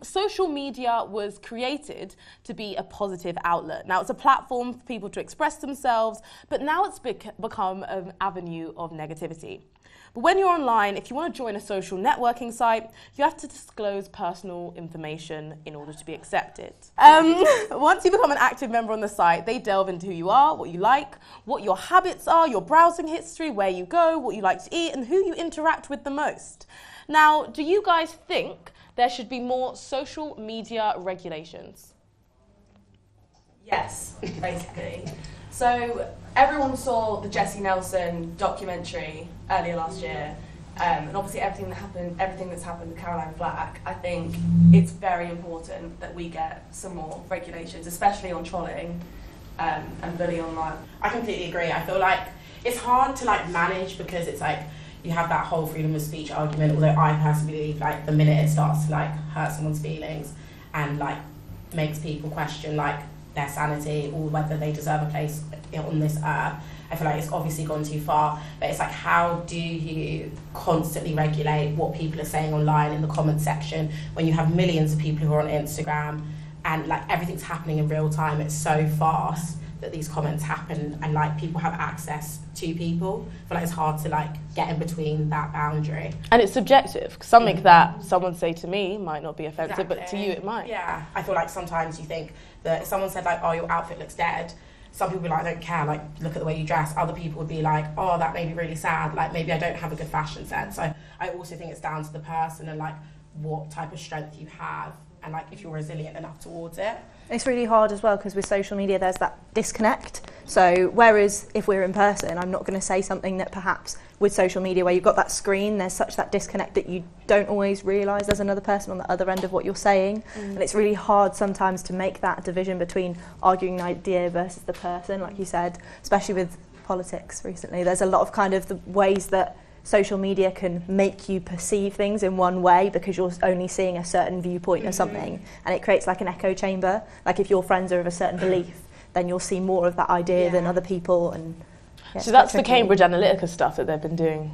social media was created to be a positive outlet. Now, it's a platform for people to express themselves, but now it's become an avenue of negativity. But when you're online, if you want to join a social networking site, you have to disclose personal information in order to be accepted. Once you become an active member on the site, they delve into who you are, what you like, what your habits are, your browsing history, where you go, what you like to eat, and who you interact with the most. Now, do you guys think there should be more social media regulations? Yes, basically. So everyone saw the Jessie Nelson documentary earlier last year, and obviously everything that's happened with Caroline Flack. I think it's very important that we get some more regulations, especially on trolling and bullying online. I completely agree. I feel like it's hard to manage because it's you have that whole freedom of speech argument, although I personally believe the minute it starts to hurt someone's feelings and makes people question their sanity or whether they deserve a place on this earth, I feel like it's obviously gone too far. But it's how do you constantly regulate what people are saying online in the comment section when you have millions of people who are on Instagram and everything's happening in real time? It's so fast that these comments happen and people have access to people. I feel like it's hard to get in between that boundary. And it's subjective. Something that someone say to me might not be offensive, but to you it might. Yeah, I feel sometimes you think that if someone said oh, your outfit looks dead, some people would be I don't care, look at the way you dress. Other people would be oh, that made me really sad, maybe I don't have a good fashion sense. So I also think it's down to the person and what type of strength you have and if you're resilient enough towards it. It's really hard as well because with social media there's that disconnect. So whereas if we're in person, I'm not going to say something that perhaps with social media where you've got that screen, there's such that disconnect that you don't always realise there's another person on the other end of what you're saying. And it's really hard sometimes to make that division between arguing an idea versus the person, like you said, especially with politics recently. There's a lot of the ways that social media can make you perceive things in one way because you're only seeing a certain viewpoint of something, and it creates an echo chamber. If your friends are of a certain belief, then you'll see more of that idea than other people. And so that's the Cambridge Analytica stuff that they've been doing.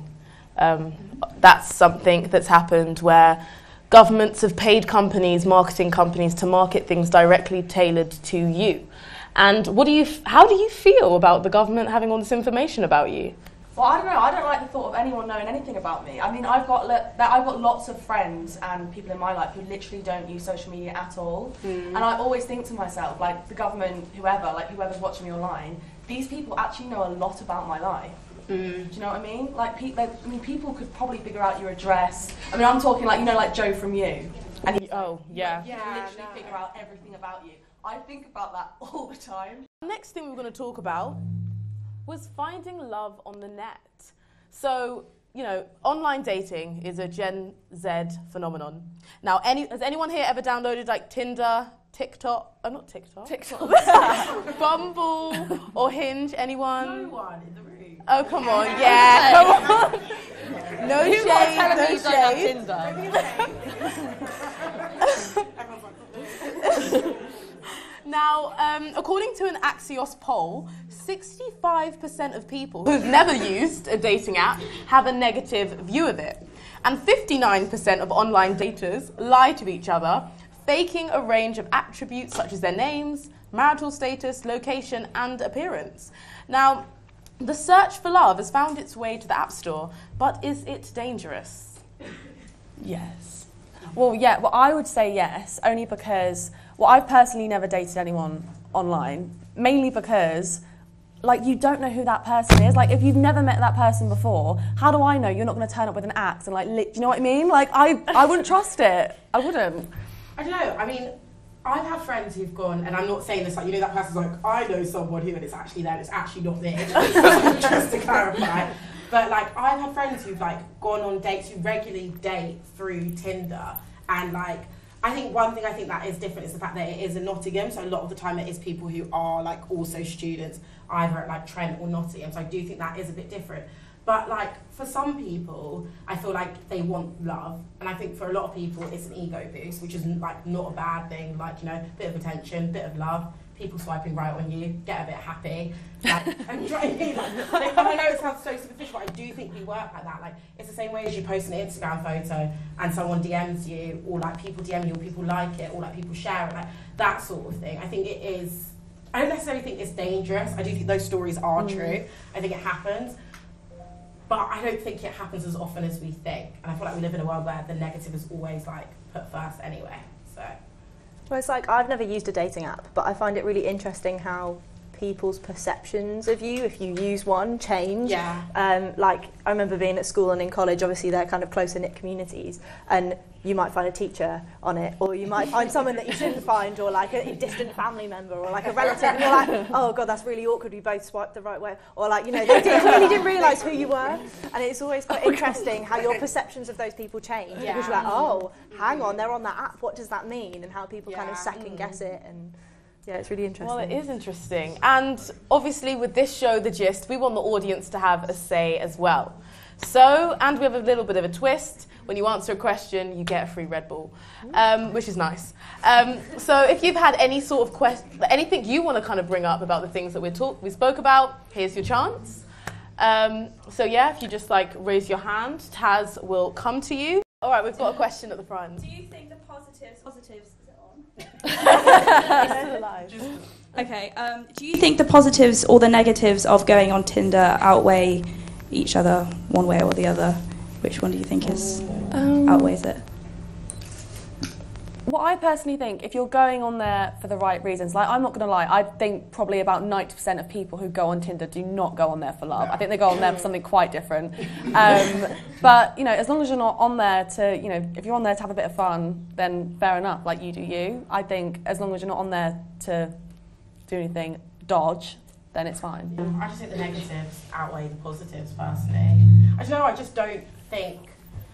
That's something that's happened where governments have paid marketing companies to market things directly tailored to you. And how do you feel about the government having all this information about you? Well, I don't know. I don't like the thought of anyone knowing anything about me. I mean, I've got lots of friends and people in my life who literally don't use social media at all. And I always think to myself, the government, whoever's watching me online, these people actually know a lot about my life. Do you know what I mean? People could probably figure out your address. I mean, I'm talking Joe from You. And yeah. Literally figure out everything about you. I think about that all the time. The next thing we're going to talk about was finding love on the net. So, online dating is a Gen Z phenomenon. Now, has anyone here ever downloaded Tinder, TikTok? Not TikTok. Bumble or Hinge? Anyone? No one in the room. Oh, come on, yeah, come on. No shade, no shade. Now, according to an Axios poll, 65% of people who've never used a dating app have a negative view of it. And 59% of online daters lie to each other, faking a range of attributes such as their names, marital status, location, and appearance. Now, the search for love has found its way to the App Store, but is it dangerous? Yes. Well, I would say yes, only because I've personally never dated anyone online, mainly because you don't know who that person is. If you've never met that person before, how do I know you're not going to turn up with an axe and do you know what I mean? I wouldn't trust it. I wouldn't. I don't know. I mean, I've had friends who've gone, and I'm not saying this that person's I know someone who, and it's actually them, it's actually not them. Just to clarify. But I've had friends who've gone on dates, who regularly date through Tinder, and I think one thing that is different is the fact that it is in Nottingham, so a lot of the time it is people who are also students, either at Trent or Nottingham, so I do think that is a bit different. But like for some people, I feel like they want love, and I think for a lot of people it's an ego boost, which is like not a bad thing. Like, you know, bit of attention, bit of love, people swiping right on you, get a bit happy. Like, and I know it sounds so superficial, but I do think we work like that. Like, it's the same way as you post an Instagram photo and someone DMs you, or like people DM you, or people like it, or like people share it, like that sort of thing. I think it is. I don't necessarily think it's dangerous. I do think those stories are true. I think it happens. But I don't think it happens as often as we think. And I feel like we live in a world where the negative is always like put first anyway. So. Well, it's like I've never used a dating app, but I find it really interesting how people's perceptions of you, if you use one, change. Yeah. Like I remember being at school and in college, obviously they're kind of close-knit communities, and you might find a teacher on it, or you might find someone that you shouldn't find, or like a distant family member, or like a relative, and you're like, oh god, that's really awkward, we both swiped the right way, or like, you know, they really didn't realise who you were. And it's always quite interesting how your perceptions of those people change, because you're like, oh, hang on, they're on that app, what does that mean? And how people kind of second guess it, and yeah, it's really interesting. Well, it is interesting. And obviously with this show, The Gist, we want the audience to have a say as well. So, and we have a little bit of a twist. When you answer a question, you get a free Red Bull, which is nice. So if you've had any sort of anything you want to kind of bring up about the things that we spoke about, here's your chance. So yeah, if you just like raise your hand, Taz will come to you. All right, we've got a question at the front. Do you think the positives is it on? It's still alive. Okay, do you think the positives or the negatives of going on Tinder outweigh each other one way or the other? Which one do you think outweighs it? What I personally think, if you're going on there for the right reasons, like I'm not going to lie, I think probably about 90% of people who go on Tinder do not go on there for love. I think they go on there for something quite different. But, you know, as long as you're not on there to, you know, if you're on there to have a bit of fun, then fair enough, like you do you. I think as long as you're not on there to do anything dodge, then it's fine. I just think the negatives outweigh the positives, personally. I don't know, I just don't think...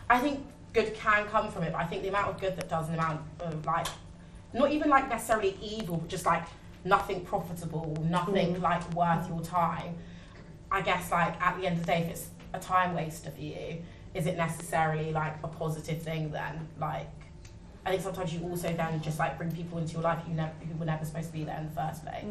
I think good can come from it, but I think the amount of good that does and the amount of, like, not even, like, necessarily evil, but just, like, nothing profitable, nothing, like, worth your time. I guess, like, at the end of the day, if it's a time waster for you, is it necessarily, like, a positive thing then? Like, I think sometimes you also then just, like, bring people into your life who were never supposed to be there in the first place.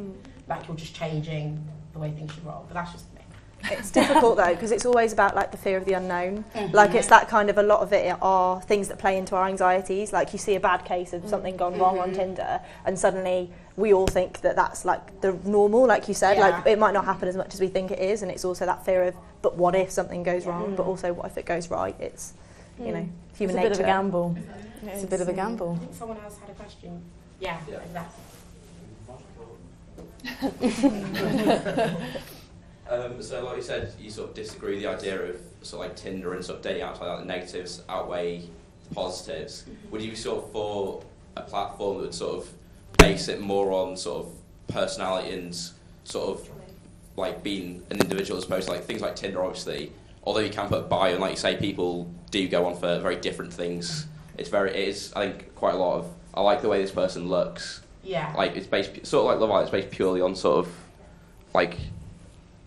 Like, you're just changing the way things should roll, but that's just me. It's difficult though, because it's always about like the fear of the unknown. Like it's that kind of, a lot of it are things that play into our anxieties. Like you see a bad case of something gone wrong on Tinder, and suddenly we all think that that's like the normal, like you said. Like it might not happen as much as we think it is, and it's also that fear of, but what if something goes wrong? But also, what if it goes right? It's, you know, human nature. It's a bit of a gamble. It's a bit of a gamble. I think someone else had a question. Yeah. Exactly. So like you said, you sort of disagree with the idea of sort of like Tinder and sort of dating apps like that, the negatives outweigh the positives. Would you sort of for a platform that would sort of base it more on sort of personality and sort of like being an individual as opposed to like things like Tinder, obviously, although you can put a bio and like you say, people do go on for very different things. It is, I think, quite a lot of, I like the way this person looks. Yeah. Like it's based, sort of like Love Island, it's based purely on sort of like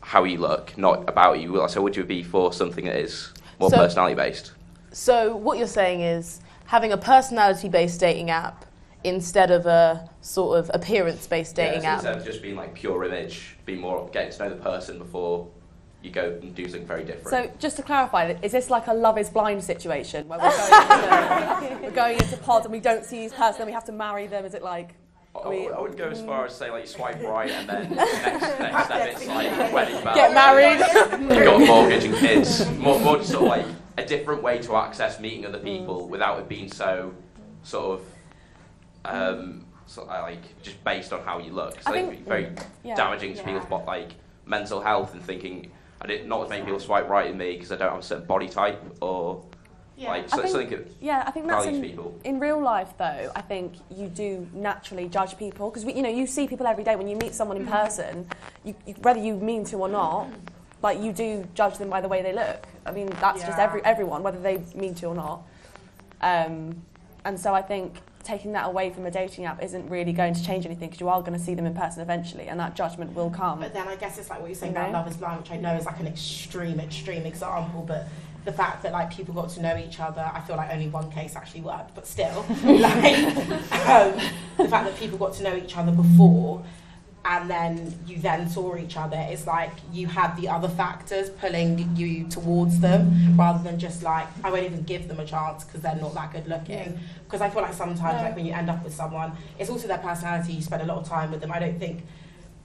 how you look, not about you. So would you be for something that is more personality based? So what you're saying is having a personality based dating app instead of a sort of appearance based dating app. Instead of just being like pure image, be more getting to know the person before you go and do something very different. So just to clarify, is this like a Love is Blind situation where we're going into pods and we don't see this person and we have to marry them? Is it like... I wouldn't go as far as say like you swipe right and then next step it's like wedding bells. Get married. You've got a mortgage and kids. More just sort of like a different way to access meeting other people without it being so sort of like just based on how you look. So I think it's very damaging to people's like mental health and thinking not as many people swipe right in me because I don't have a certain body type or. Like, so I think that's people. In real life, though. I think you do naturally judge people because you see people every day. When you meet someone in person, you whether you mean to or not, like you do judge them by the way they look. I mean, that's just everyone, whether they mean to or not. And so I think taking that away from a dating app isn't really going to change anything, because you are going to see them in person eventually, and that judgment will come. But then I guess it's like what you're saying about Love is Blind, which I know is like an extreme example, but the fact that like people got to know each other, I feel like only one case actually worked, but still, like the fact that people got to know each other before, and then you then saw each other, it's like you had the other factors pulling you towards them, rather than just like, I won't even give them a chance because they're not that good looking. Because I feel like sometimes like when you end up with someone, it's also their personality, you spend a lot of time with them. I don't think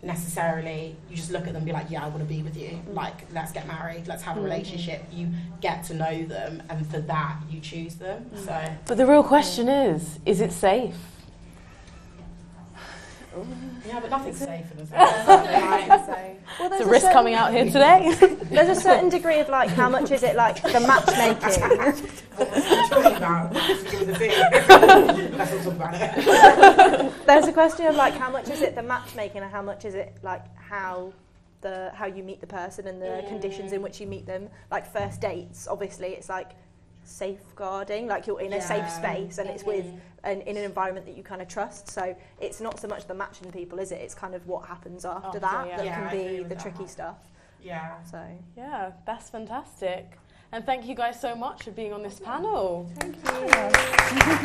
necessarily you just look at them and be like, yeah, I want to be with you, like let's get married, let's have a relationship. You get to know them, and for that you choose them. So But the real question is it safe? yeah, but nothing's safe in this. Well, It's a risk coming out here today. There's a certain degree of like, how much is it like the matchmaking? Let's not talk about it. There's a question of like, how much is it the matchmaking, and how much is it like how you meet the person and the conditions in which you meet them. Like first dates, obviously, it's like safeguarding, like you're in a safe space, and it's with in an environment that you kind of trust. So it's not so much the matching people, is it? It's kind of what happens after that that can be the tricky stuff. Yeah. So Yeah, that's fantastic. And thank you guys so much for being on this panel. thank you.